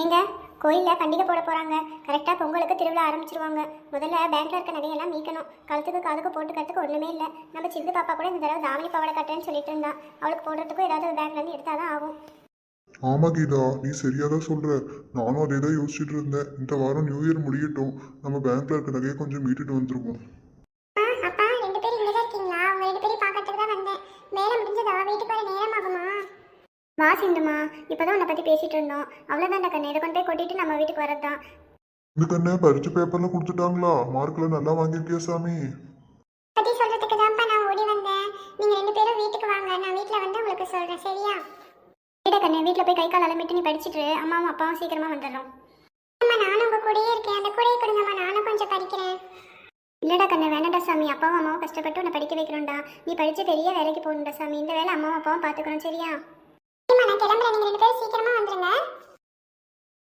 ஏங்க கோயிலில் பண்டிகை போட போகிறாங்க. கரெக்டாக பொங்கலுக்கு திருவிழா ஆரம்பிச்சிருவாங்க. முதல்ல பேங்க்கில் இருக்க நகையெல்லாம் மீட்கணும். கழுத்துக்கு காதுக்கு போட்டுக்கிறதுக்கு ஒன்றுமே இல்லை. நம்ம சிந்து பாப்பா கூட இந்த தடவை தாவணி பாவாடை கட்டுறேன்னு சொல்லிட்டு இருந்தா. அவளுக்கு போடுறதுக்கும் ஏதாவது பேங்க்லேருந்து எடுத்தால் தான் ஆகும். ஆமா கீதா, நீ சரியா தான் சொல்ற. நானும் அதே தான் யோசிச்சுட்டு இருந்தேன். இந்த வாரம் நியூ இயர் முடியட்டும், நம்ம பேங்க்ல இருக்க நகையை கொஞ்சம் மீட்டுட்டு வந்துருவோம். அப்பா 2 பேரும் இங்கே தான் இருக்கீங்களா? அவங்க 2 பேரும் பார்க்கறதுக்கு தான் வந்தேன். வேலை முடிஞ்சதா? வீட்டுக்கு வர நேரம் ஆகுமா? வா சிந்துமா, இப்போதான் உன்னை பற்றி பேசிட்டு இருந்தோம். அவ்வளோதான் கண்ணு, இதை கொண்டு போய் கொட்டிட்டு நம்ம வீட்டுக்கு வரதான். இந்த கண்ணே பரிச்சு பேப்பர்ல கொடுத்துட்டாங்களா? மார்க்ல நல்லா வாங்கியிருக்கியா சாமி? பற்றி சொல்கிறதுக்கு தான்ப்பா நான் ஓடி வந்தேன். நீங்கள் 2 பேரும் வீட்டுக்கு வாங்க, நான் வீட்டில் வந்து உங்களுக்கு சொல்கிறேன், சரியா? வீட கண்ணு, வீட்டில் போய் கை கால் அலமிட்டு நீ படிச்சுட்டு அம்மாவும் அப்பாவும் சீக்கிரமாக வந்துடுறோம். அம்மா நானும் உங்கள் கூடயே இருக்கேன், அந்த கூடயே கொடுங்கம்மா, நானும் கொஞ்சம் படிக்கிறேன். இல்லடா கண்ணு, வேணாண்டா சாமி. அப்பாவும் அம்மாவும் கஷ்டப்பட்டு உன்னை படிக்க வைக்கிறோம்டா. நீ படித்து பெரிய வேலைக்கு போகணுண்டா சாமி. இந்த வேலை அம்மாவும் அப்பாவும் பார்த்துக்கணும், சரியா? நான் கிளம்புறேன், நீங்கள் 2 பேரும் சீக்கிரமாக வந்துடுங்க.